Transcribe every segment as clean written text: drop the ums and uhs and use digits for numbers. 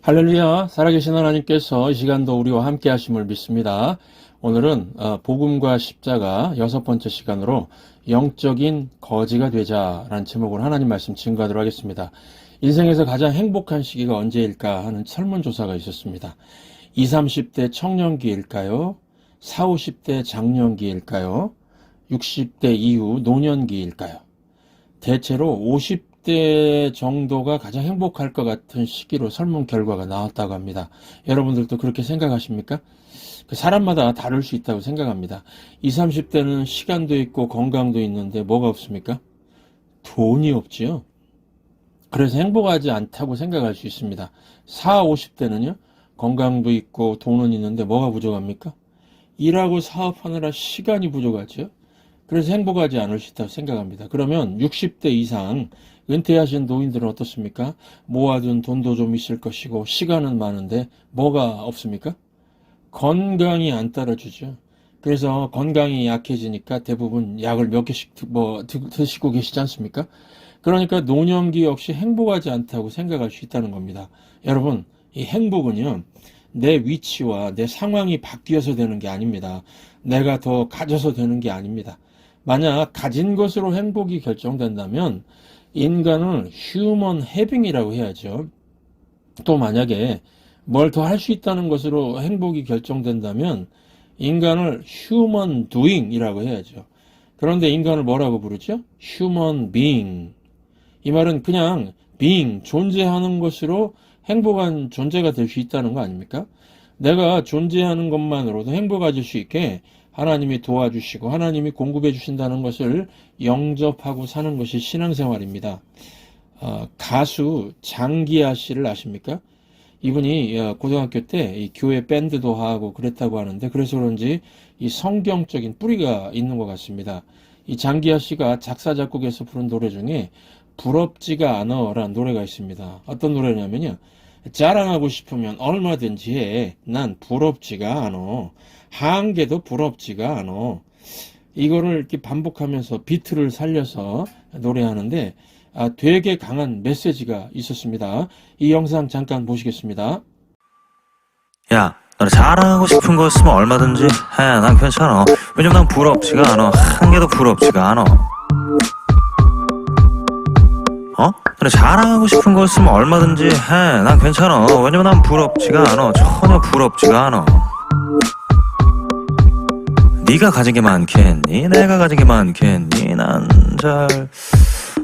할렐루야, 살아계신 하나님께서 이 시간도 우리와 함께 하심을 믿습니다. 오늘은 복음과 십자가 6번째 시간으로 영적인 거지가 되자라는 제목으로 하나님 말씀 증거하도록 하겠습니다. 인생에서 가장 행복한 시기가 언제일까 하는 설문조사가 있었습니다. 20, 30대 청년기일까요? 40, 50대 장년기일까요? 60대 이후 노년기일까요? 대체로 50대 정도가 가장 행복할 것 같은 시기로 설문 결과가 나왔다고 합니다. 여러분들도 그렇게 생각하십니까? 사람마다 다를 수 있다고 생각합니다. 20, 30대는 시간도 있고 건강도 있는데 뭐가 없습니까? 돈이 없지요. 그래서 행복하지 않다고 생각할 수 있습니다. 40, 50대는요. 건강도 있고 돈은 있는데 뭐가 부족합니까? 일하고 사업하느라 시간이 부족하죠. 그래서 행복하지 않을 수 있다고 생각합니다. 그러면 60대 이상 은퇴하신 노인들은 어떻습니까? 모아둔 돈도 좀 있을 것이고 시간은 많은데 뭐가 없습니까? 건강이 안 따라주죠. 그래서 건강이 약해지니까 대부분 약을 몇 개씩 드시고 계시지 않습니까? 그러니까 노년기 역시 행복하지 않다고 생각할 수 있다는 겁니다. 여러분, 이 행복은요, 내 위치와 내 상황이 바뀌어서 되는 게 아닙니다. 내가 더 가져서 되는 게 아닙니다. 만약 가진 것으로 행복이 결정된다면 인간은 휴먼 해빙이라고 해야죠. 또 만약에 뭘 더 할 수 있다는 것으로 행복이 결정된다면 인간을 휴먼 두잉이라고 해야죠. 그런데 인간을 뭐라고 부르죠? 휴먼 비잉. 이 말은 그냥 being, 존재하는 것으로 행복한 존재가 될 수 있다는 거 아닙니까? 내가 존재하는 것만으로도 행복해질 수 있게 하나님이 도와주시고 하나님이 공급해 주신다는 것을 영접하고 사는 것이 신앙생활입니다. 가수 장기하 씨를 아십니까? 이분이 고등학교 때 이 교회 밴드도 하고 그랬다고 하는데 그래서 그런지 이 성경적인 뿌리가 있는 것 같습니다. 이 장기하 씨가 작사 작곡해서 부른 노래 중에 부럽지가 않아라는 노래가 있습니다. 어떤 노래냐면요. 자랑하고 싶으면 얼마든지 해. 난 부럽지가 않아. 한 개도 부럽지가 않아. 이거를 이렇게 반복하면서 비트를 살려서 노래하는데 되게 강한 메시지가 있었습니다. 이 영상 잠깐 보시겠습니다. 야, 너네 자랑하고 싶은 거 있으면 얼마든지 해. 난 괜찮아. 왜냐면 난 부럽지가 않아. 한 개도 부럽지가 않아. 너네 자랑하고 싶은 거 있으면 얼마든지 해. 난 괜찮아. 왜냐면 난 부럽지가 않아. 전혀 부럽지가 않아. 네가 가진 게 많겠니? 내가 가진 게 많겠니? 난 잘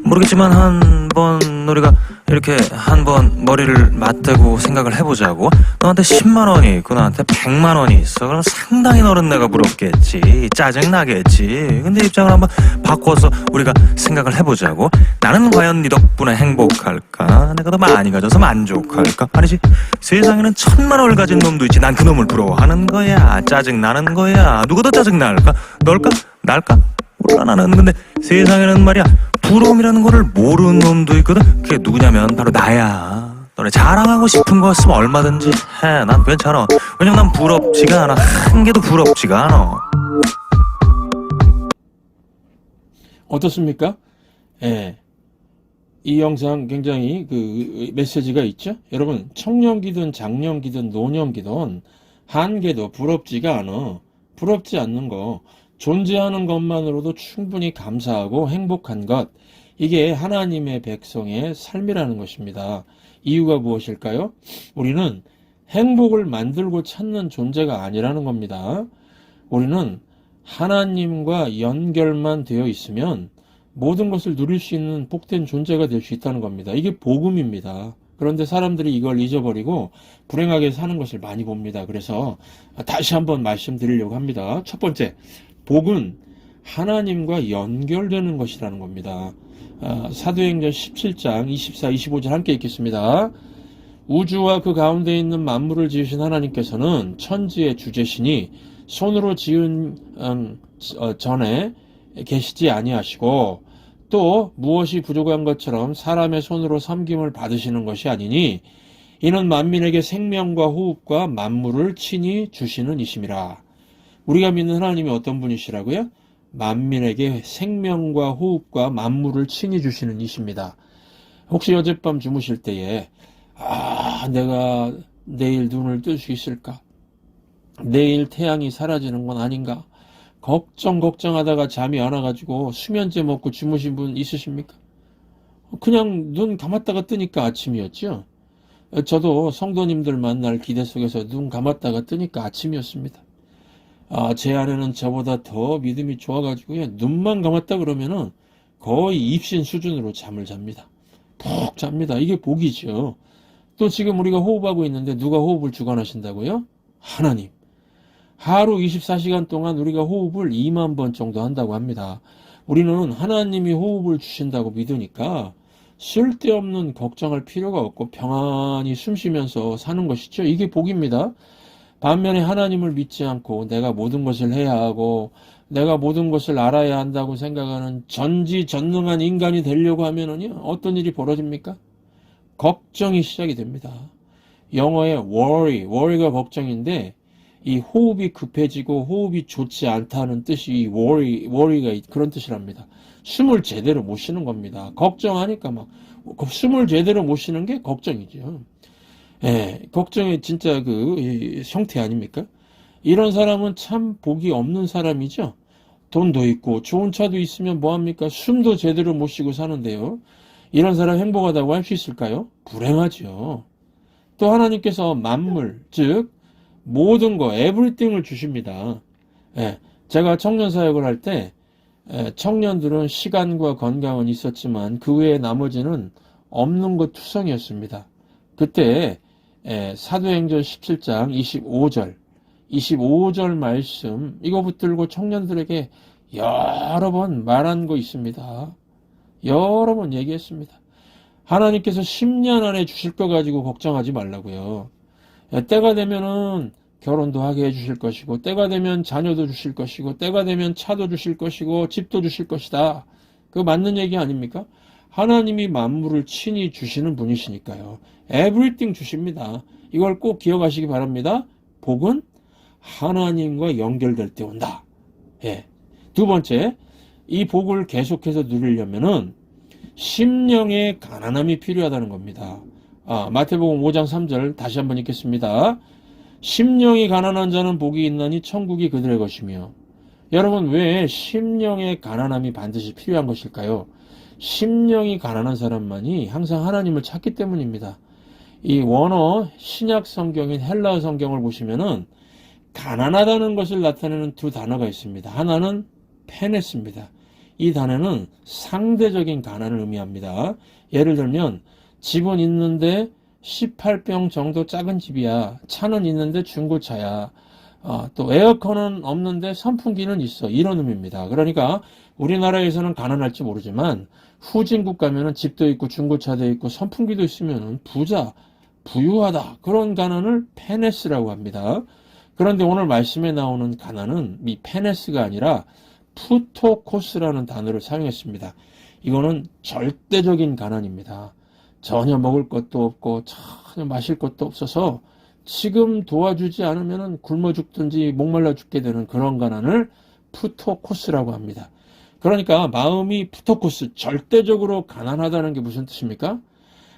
모르겠지만 한번 우리가 이렇게 한번 머리를 맞대고 생각을 해보자고. 너한테 10만 원이 있고 나한테 100만 원이 있어. 그럼 상당히 너는 내가 부럽겠지. 짜증나겠지. 근데 입장을 한번 바꿔서 우리가 생각을 해보자고. 나는 과연 네 덕분에 행복할까? 내가 더 많이 가져서 만족할까? 아니지. 세상에는 1000만 원을 가진 놈도 있지. 난 그 놈을 부러워하는 거야. 짜증나는 거야. 누가 더 짜증날까? 널까? 날까? 몰라 나는. 근데 세상에는 말이야 부러움이라는 거를 모르는 놈도 있거든. 그게 누구냐면 바로 나야. 너네 자랑하고 싶은 거 있으면 얼마든지 해. 난 괜찮아. 왜냐면 난 부럽지가 않아. 한 개도 부럽지가 않아. 어떻습니까? 예. 이 영상 굉장히 그 메시지가 있죠? 여러분, 청년기든 장년기든 노년기든 한 개도 부럽지가 않아. 부럽지 않는 거. 존재하는 것만으로도 충분히 감사하고 행복한 것. 이게 하나님의 백성의 삶이라는 것입니다. 이유가 무엇일까요? 우리는 행복을 만들고 찾는 존재가 아니라는 겁니다. 우리는 하나님과 연결만 되어 있으면 모든 것을 누릴 수 있는 복된 존재가 될 수 있다는 겁니다. 이게 복음입니다. 그런데 사람들이 이걸 잊어버리고 불행하게 사는 것을 많이 봅니다. 그래서 다시 한번 말씀드리려고 합니다. 첫 번째, 복은 하나님과 연결되는 것이라는 겁니다. 사도행전 17장 24, 25절 함께 읽겠습니다. 우주와 그 가운데 있는 만물을 지으신 하나님께서는 천지의 주제시니 손으로 지은 전에 계시지 아니하시고 또 무엇이 부족한 것처럼 사람의 손으로 섬김을 받으시는 것이 아니니 이는 만민에게 생명과 호흡과 만물을 친히 주시는 이심이라. 우리가 믿는 하나님이 어떤 분이시라고요? 만민에게 생명과 호흡과 만물을 친히 주시는 이십니다. 혹시 어젯밤 주무실 때에 내가 내일 눈을 뜰 수 있을까? 내일 태양이 사라지는 건 아닌가? 걱정하다가 잠이 안 와가지고 수면제 먹고 주무신 분 있으십니까? 그냥 눈 감았다가 뜨니까 아침이었죠. 저도 성도님들 만날 기대 속에서 눈 감았다가 뜨니까 아침이었습니다. 제 아내는 저보다 더 믿음이 좋아가지고요. 눈만 감았다 그러면은 거의 입신 수준으로 잠을 잡니다. 푹 잡니다. 이게 복이죠. 또 지금 우리가 호흡하고 있는데 누가 호흡을 주관하신다고요? 하나님. 하루 24시간 동안 우리가 호흡을 2만 번 정도 한다고 합니다. 우리는 하나님이 호흡을 주신다고 믿으니까 쓸데없는 걱정할 필요가 없고 평안히 숨 쉬면서 사는 것이죠. 이게 복입니다. 반면에 하나님을 믿지 않고 내가 모든 것을 해야 하고 내가 모든 것을 알아야 한다고 생각하는 전지전능한 인간이 되려고 하면은요, 어떤 일이 벌어집니까? 걱정이 시작이 됩니다. 영어의 worry가 걱정인데 이 호흡이 급해지고 호흡이 좋지 않다는 뜻이 이 worry가 그런 뜻이랍니다. 숨을 제대로 못 쉬는 겁니다. 걱정하니까 막 숨을 제대로 못 쉬는 게 걱정이죠. 예, 걱정이 진짜 그 형태 아닙니까? 이런 사람은 참 복이 없는 사람이죠. 돈도 있고 좋은 차도 있으면 뭐합니까? 숨도 제대로 못 쉬고 사는데요. 이런 사람 행복하다고 할 수 있을까요? 불행하죠. 또 하나님께서 만물, 즉 모든 거, 에브리띵을 주십니다. 예, 제가 청년 사역을 할 때 청년들은 시간과 건강은 있었지만 그 외에 나머지는 없는 것 투성이었습니다. 그때 사도행전 17장 25절 말씀 이거 붙들고 청년들에게 여러 번 말한 거 있습니다. 여러 번 얘기했습니다. 하나님께서 10년 안에 주실 거 가지고 걱정하지 말라고요. 때가 되면은 결혼도 하게 해주실 것이고 때가 되면 자녀도 주실 것이고 때가 되면 차도 주실 것이고 집도 주실 것이다. 그거 맞는 얘기 아닙니까? 하나님이 만물을 친히 주시는 분이시니까요. 에브리띵 주십니다. 이걸 꼭 기억하시기 바랍니다. 복은 하나님과 연결될 때 온다. 예. 두 번째, 이 복을 계속해서 누리려면은 심령의 가난함이 필요하다는 겁니다. 마태복음 5장 3절 다시 한번 읽겠습니다. 심령이 가난한 자는 복이 있나니 천국이 그들의 것이며. 여러분, 왜 심령의 가난함이 반드시 필요한 것일까요? 심령이 가난한 사람만이 항상 하나님을 찾기 때문입니다. 이 원어 신약 성경인 헬라어 성경을 보시면은 가난하다는 것을 나타내는 두 단어가 있습니다. 하나는 페네스입니다. 이 단어는 상대적인 가난을 의미합니다. 예를 들면 집은 있는데 18평 정도 작은 집이야. 차는 있는데 중고차야. 또 에어컨은 없는데 선풍기는 있어. 이런 의미입니다. 그러니까 우리나라에서는 가난할지 모르지만 후진국 가면은 집도 있고 중고차도 있고 선풍기도 있으면은 부유하다. 그런 가난을 페네스라고 합니다. 그런데 오늘 말씀에 나오는 가난은 이 페네스가 아니라 푸토코스라는 단어를 사용했습니다. 이거는 절대적인 가난입니다. 전혀 먹을 것도 없고 전혀 마실 것도 없어서 지금 도와주지 않으면 굶어 죽든지 목말라 죽게 되는 그런 가난을 푸토코스라고 합니다. 그러니까 마음이 푸토코스, 절대적으로 가난하다는 게 무슨 뜻입니까?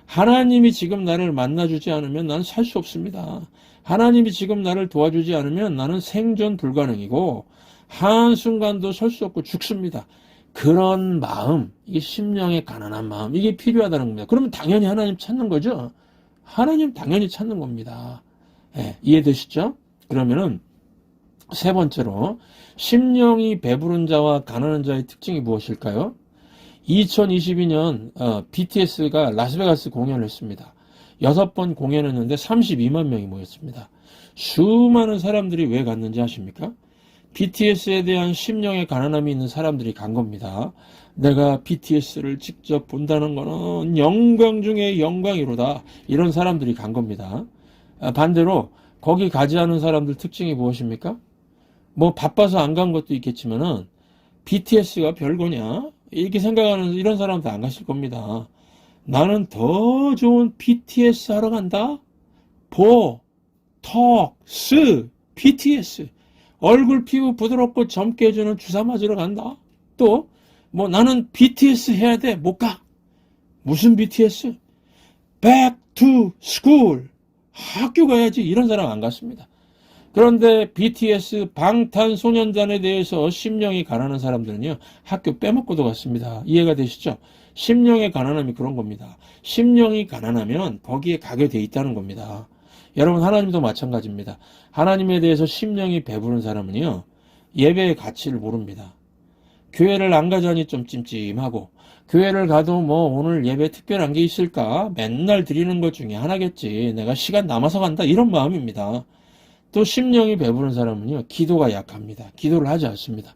하나님이 지금 나를 만나주지 않으면 나는 살 수 없습니다. 하나님이 지금 나를 도와주지 않으면 나는 생존 불가능이고 한순간도 설 수 없고 죽습니다. 그런 마음, 이게 심령의 가난한 마음, 이게 필요하다는 겁니다. 그러면 당연히 하나님 찾는 거죠? 하나님 당연히 찾는 겁니다. 예, 이해되시죠? 그러면은 세 번째로 심령이 배부른 자와 가난한 자의 특징이 무엇일까요? 2022년 BTS가 라스베가스 공연을 했습니다. 6번 공연했는데 32만 명이 모였습니다. 수많은 사람들이 왜 갔는지 아십니까? BTS에 대한 심령의 가난함이 있는 사람들이 간 겁니다. 내가 BTS를 직접 본다는 거는 영광 중에 영광이로다. 이런 사람들이 간 겁니다. 반대로 거기 가지 않은 사람들 특징이 무엇입니까? 뭐 바빠서 안 간 것도 있겠지만은 BTS가 별거냐? 이렇게 생각하는 이런 사람도 안 가실 겁니다. 나는 더 좋은 BTS 하러 간다? BTS. 얼굴 피부 부드럽고 젊게 해주는 주사 맞으러 간다? 또, 나는 BTS 해야 돼. 못 가. 무슨 BTS? back to school. 학교 가야지. 이런 사람 안 갔습니다. 그런데 BTS 방탄소년단에 대해서 심령이 가난한 사람들은요, 학교 빼먹고도 갔습니다. 이해가 되시죠? 심령의 가난함이 그런 겁니다. 심령이 가난하면 거기에 가게 돼 있다는 겁니다. 여러분, 하나님도 마찬가지입니다. 하나님에 대해서 심령이 배부른 사람은요, 예배의 가치를 모릅니다. 교회를 안 가자니 좀 찜찜하고, 교회를 가도 뭐 오늘 예배 특별한 게 있을까? 맨날 드리는 것 중에 하나겠지. 내가 시간 남아서 간다. 이런 마음입니다. 또 심령이 배부른 사람은요, 기도가 약합니다. 기도를 하지 않습니다.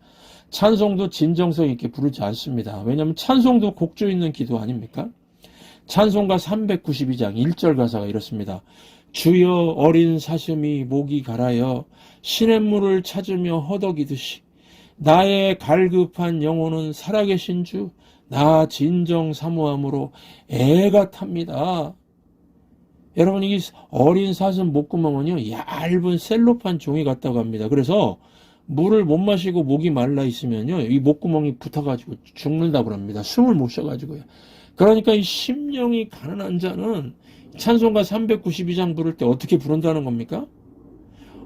찬송도 진정성 있게 부르지 않습니다. 왜냐하면 찬송도 곡조 있는 기도 아닙니까? 찬송가 392장 1절 가사가 이렇습니다. 주여 어린 사슴이 목이 갈아여 시냇물을 찾으며 허덕이듯이 나의 갈급한 영혼은 살아계신 주 나 진정 사모함으로 애가 탑니다. 여러분, 이 어린 사슴 목구멍은요, 얇은 셀로판 종이 같다고 합니다. 그래서 물을 못 마시고 목이 말라 있으면요, 이 목구멍이 붙어가지고 죽는다고 합니다. 숨을 못 쉬어가지고요. 그러니까 이 심령이 가난한 자는 찬송가 392장 부를 때 어떻게 부른다는 겁니까?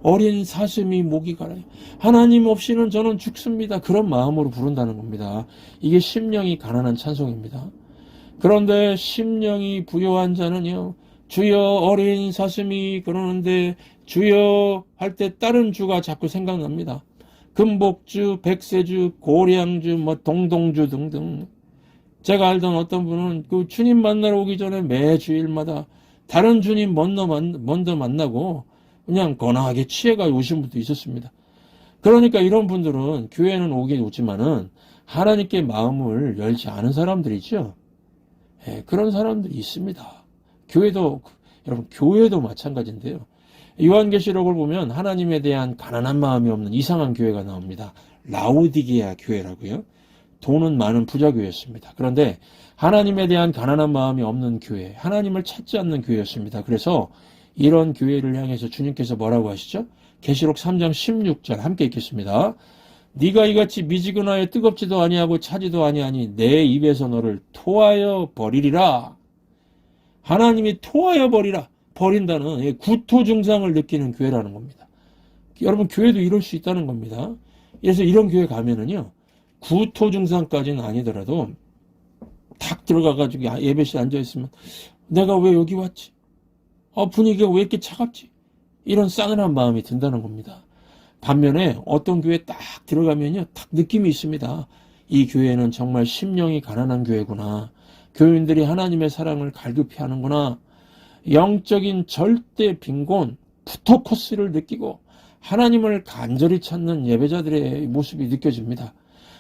어린 사슴이 목이 갈아요. 하나님 없이는 저는 죽습니다. 그런 마음으로 부른다는 겁니다. 이게 심령이 가난한 찬송입니다. 그런데 심령이 부요한 자는요, 주여 어린 사슴이 그러는데 주여 할 때 다른 주가 자꾸 생각납니다. 금복주, 백세주, 고량주, 뭐 동동주 등등. 제가 알던 어떤 분은 그 주님 만나러 오기 전에 매 주일마다 다른 주님 먼저 만나고 그냥 거나하게 취해가 오신 분도 있었습니다. 그러니까 이런 분들은 교회는 오긴 오지만은 하나님께 마음을 열지 않은 사람들이죠. 예, 그런 사람들이 있습니다. 여러분, 교회도 마찬가지인데요. 요한계시록을 보면 하나님에 대한 가난한 마음이 없는 이상한 교회가 나옵니다. 라오디게아 교회라고요. 돈은 많은 부자 교회였습니다. 그런데 하나님에 대한 가난한 마음이 없는 교회, 하나님을 찾지 않는 교회였습니다. 그래서 이런 교회를 향해서 주님께서 뭐라고 하시죠? 계시록 3장 16절 함께 읽겠습니다. 네가 이같이 미지근하여 뜨겁지도 아니하고 차지도 아니하니 내 입에서 너를 토하여 버리리라. 하나님이 토하여 버린다는 구토 증상을 느끼는 교회라는 겁니다. 여러분, 교회도 이럴 수 있다는 겁니다. 그래서 이런 교회 가면은요, 구토 증상까지는 아니더라도 탁 들어가가지고 예배실에 앉아있으면 내가 왜 여기 왔지? 분위기가 왜 이렇게 차갑지? 이런 싸늘한 마음이 든다는 겁니다. 반면에 어떤 교회 딱 들어가면요, 딱 느낌이 있습니다. 이 교회는 정말 심령이 가난한 교회구나. 교인들이 하나님의 사랑을 갈급히 하는구나. 영적인 절대 빈곤, 푸토코스를 느끼고 하나님을 간절히 찾는 예배자들의 모습이 느껴집니다.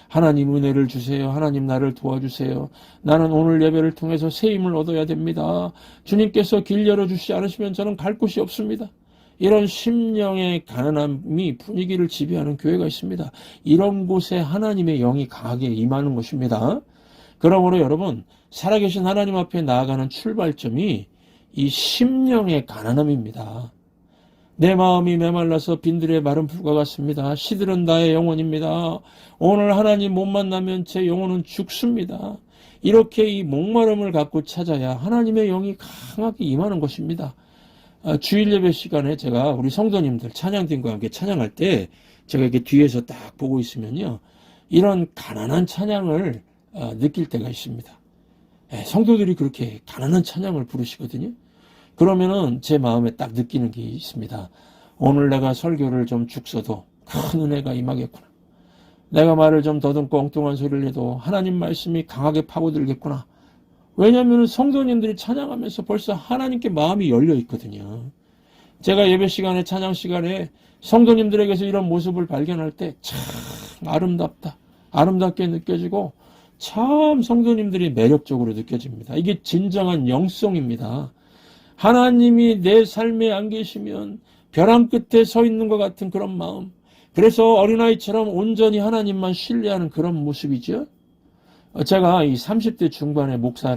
하나님 은혜를 주세요. 하나님 나를 도와주세요. 나는 오늘 예배를 통해서 새 힘을 얻어야 됩니다. 주님께서 길 열어주시지 않으시면 저는 갈 곳이 없습니다. 이런 심령의 가난함이 분위기를 지배하는 교회가 있습니다. 이런 곳에 하나님의 영이 강하게 임하는 것입니다. 그러므로 여러분, 살아계신 하나님 앞에 나아가는 출발점이 이 심령의 가난함입니다. 내 마음이 메말라서 빈들의 마른 풀과 같습니다. 시들은 나의 영혼입니다. 오늘 하나님 못 만나면 제 영혼은 죽습니다. 이렇게 이 목마름을 갖고 찾아야 하나님의 영이 강하게 임하는 것입니다. 주일 예배 시간에 제가 우리 성도님들 찬양팀과 함께 찬양할 때 제가 이렇게 뒤에서 딱 보고 있으면요, 이런 가난한 찬양을 느낄 때가 있습니다. 성도들이 그렇게 가난한 찬양을 부르시거든요. 그러면은 제 마음에 딱 느끼는 게 있습니다. 오늘 내가 설교를 좀 죽서도 큰 은혜가 임하겠구나. 내가 말을 좀 더듬고 엉뚱한 소리를 해도 하나님 말씀이 강하게 파고들겠구나. 왜냐하면 성도님들이 찬양하면서 벌써 하나님께 마음이 열려 있거든요. 제가 예배 시간에, 찬양 시간에 성도님들에게서 이런 모습을 발견할 때 참 아름답다, 아름답게 느껴지고 참 성도님들이 매력적으로 느껴집니다. 이게 진정한 영성입니다. 하나님이 내 삶에 안 계시면 벼랑 끝에 서 있는 것 같은 그런 마음. 그래서 어린아이처럼 온전히 하나님만 신뢰하는 그런 모습이죠. 제가 이 30대 중반에 목사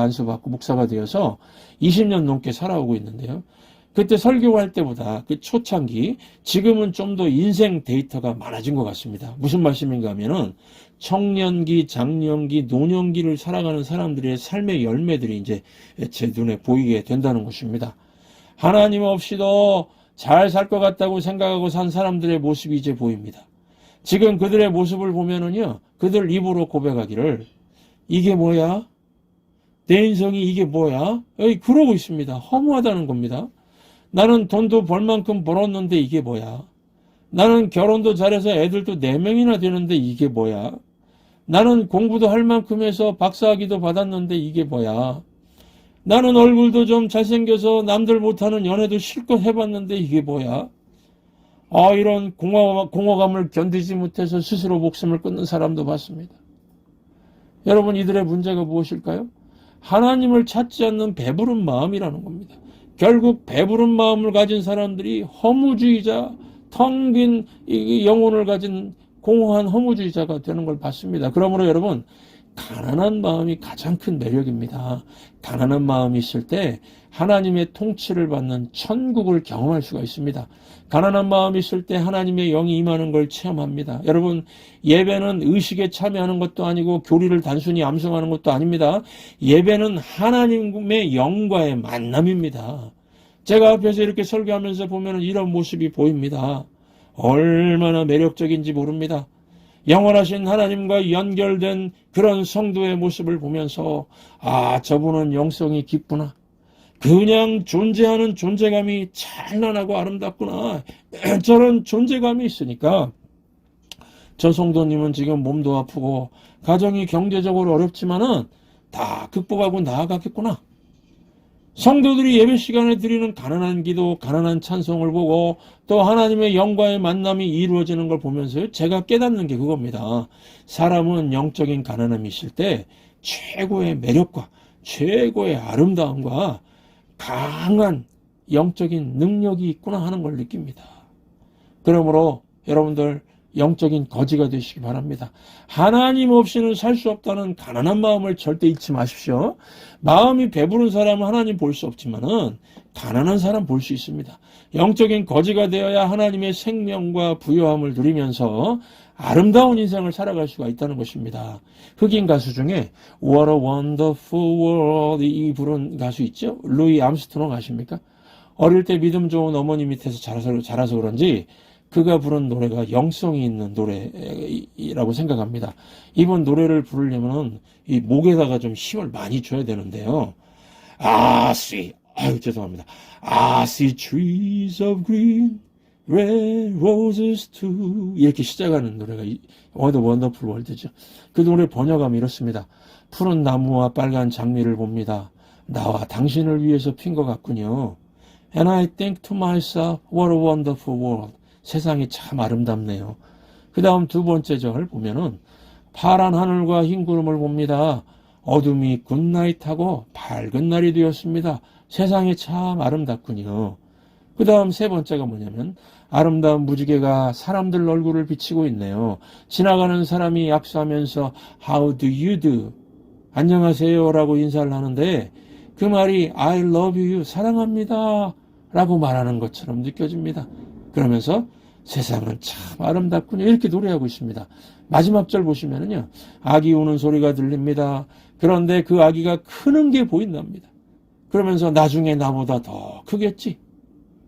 안수받고 목사가 되어서 20년 넘게 살아오고 있는데요. 그때 설교할 때보다 그 초창기, 지금은 좀 더 인생 데이터가 많아진 것 같습니다. 무슨 말씀인가 하면은 청년기, 장년기, 노년기를 살아가는 사람들의 삶의 열매들이 이제 제 눈에 보이게 된다는 것입니다. 하나님 없이도 잘 살 것 같다고 생각하고 산 사람들의 모습이 이제 보입니다. 지금 그들의 모습을 보면은요, 그들 입으로 고백하기를 이게 뭐야? 내 인생이 이게 뭐야? 그러고 있습니다. 허무하다는 겁니다. 나는 돈도 벌 만큼 벌었는데 이게 뭐야? 나는 결혼도 잘해서 애들도 4명이나 되는데 이게 뭐야? 나는 공부도 할 만큼 해서 박사학위도 받았는데 이게 뭐야? 나는 얼굴도 좀 잘생겨서 남들 못하는 연애도 실컷 해봤는데 이게 뭐야? 이런 공허감을 견디지 못해서 스스로 목숨을 끊는 사람도 봤습니다. 여러분, 이들의 문제가 무엇일까요? 하나님을 찾지 않는 배부른 마음이라는 겁니다. 결국 배부른 마음을 가진 사람들이 허무주의자, 텅 빈 영혼을 가진 공허한 허무주의자가 되는 걸 봤습니다. 그러므로 여러분, 가난한 마음이 가장 큰 매력입니다. 가난한 마음이 있을 때 하나님의 통치를 받는 천국을 경험할 수가 있습니다. 가난한 마음이 있을 때 하나님의 영이 임하는 걸 체험합니다. 여러분, 예배는 의식에 참여하는 것도 아니고 교리를 단순히 암송하는 것도 아닙니다. 예배는 하나님의 영과의 만남입니다. 제가 앞에서 이렇게 설교하면서 보면 이런 모습이 보입니다. 얼마나 매력적인지 모릅니다. 영원하신 하나님과 연결된 그런 성도의 모습을 보면서 저분은 영성이 깊구나. 그냥 존재하는 존재감이 찬란하고 아름답구나. 저런 존재감이 있으니까 저 성도님은 지금 몸도 아프고 가정이 경제적으로 어렵지만은 다 극복하고 나아가겠구나. 성도들이 예배 시간에 드리는 가난한 기도, 가난한 찬송을 보고 또 하나님의 영과의 만남이 이루어지는 걸 보면서 제가 깨닫는 게 그겁니다. 사람은 영적인 가난함이 있을 때 최고의 매력과 최고의 아름다움과 강한 영적인 능력이 있구나 하는 걸 느낍니다. 그러므로 여러분들 영적인 거지가 되시기 바랍니다. 하나님 없이는 살 수 없다는 가난한 마음을 절대 잊지 마십시오. 마음이 배부른 사람은 하나님 볼 수 없지만은 가난한 사람 볼 수 있습니다. 영적인 거지가 되어야 하나님의 생명과 부요함을 누리면서 아름다운 인생을 살아갈 수가 있다는 것입니다. 흑인 가수 중에 What a Wonderful World 이 부른 가수 있죠? 루이 암스트롱 아십니까? 어릴 때 믿음 좋은 어머니 밑에서 자라서 그런지 그가 부른 노래가 영성이 있는 노래라고 생각합니다. 이번 노래를 부르려면 이 목에다가 좀 힘을 많이 줘야 되는데요. 죄송합니다. I see trees of green, red roses too. 이렇게 시작하는 노래가 What a Wonderful World죠. 그 노래 번역하면 이렇습니다. 푸른 나무와 빨간 장미를 봅니다. 나와 당신을 위해서 핀 것 같군요. And I think to myself, what a wonderful world. 세상이 참 아름답네요. 그 다음 두 번째 절을 보면은 파란 하늘과 흰 구름을 봅니다. 어둠이 굿나잇하고 밝은 날이 되었습니다. 세상이 참 아름답군요. 그 다음 세 번째가 뭐냐면 아름다운 무지개가 사람들 얼굴을 비치고 있네요. 지나가는 사람이 악수하면서 How do you do? 안녕하세요 라고 인사를 하는데 그 말이 I love you, 사랑합니다 라고 말하는 것처럼 느껴집니다. 그러면서 세상은 참 아름답군요. 이렇게 노래하고 있습니다. 마지막 절 보시면은요. 아기 우는 소리가 들립니다. 그런데 그 아기가 크는 게 보인답니다. 그러면서 나중에 나보다 더 크겠지.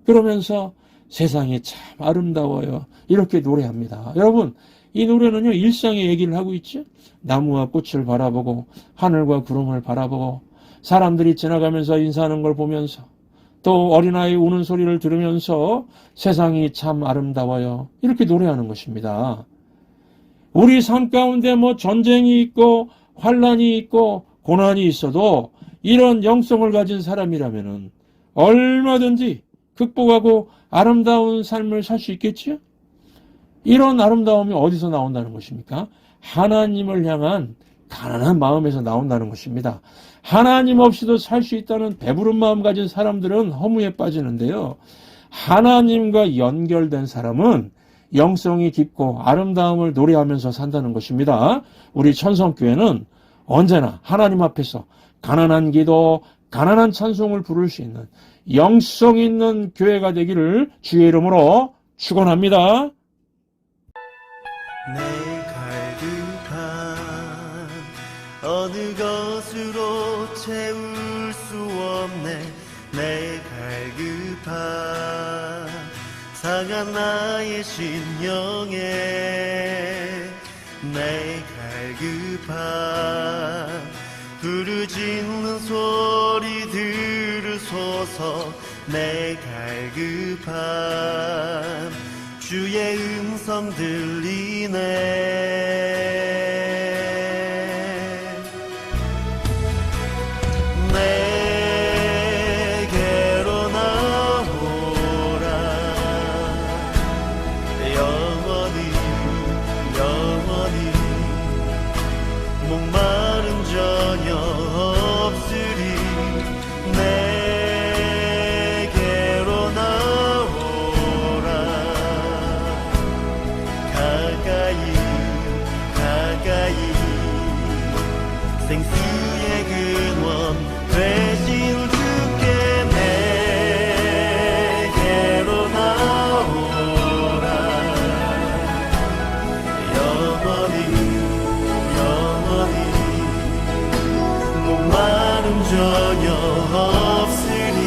그러면서 세상이 참 아름다워요. 이렇게 노래합니다. 여러분, 이 노래는요. 일상의 얘기를 하고 있죠. 나무와 꽃을 바라보고 하늘과 구름을 바라보고 사람들이 지나가면서 인사하는 걸 보면서 또 어린아이 우는 소리를 들으면서 세상이 참 아름다워요. 이렇게 노래하는 것입니다. 우리 삶 가운데 전쟁이 있고 환란이 있고 고난이 있어도 이런 영성을 가진 사람이라면은 얼마든지 극복하고 아름다운 삶을 살 수 있겠지요? 이런 아름다움이 어디서 나온다는 것입니까? 하나님을 향한 가난한 마음에서 나온다는 것입니다. 하나님 없이도 살 수 있다는 배부른 마음 가진 사람들은 허무에 빠지는데요. 하나님과 연결된 사람은 영성이 깊고 아름다움을 노래하면서 산다는 것입니다. 우리 천성교회는 언제나 하나님 앞에서 가난한 기도, 가난한 찬송을 부를 수 있는 영성 있는 교회가 되기를 주의 이름으로 축원합니다. 내 갈급함 어느 것으로 채울 수 없네. 내 갈급함 상한 나의 심령에 내 갈급함 부르짖는 소리 들으소서. 내 갈급함 주의 음성 들리네. 내게로 나오라. 영원히 영원히 목마름 전혀 없으리. 내게로 나오라. 가까이 가까이 생수의 근원 되신 주께 내게로 나오라. 영원히 영원히 목마름 전혀 없으리.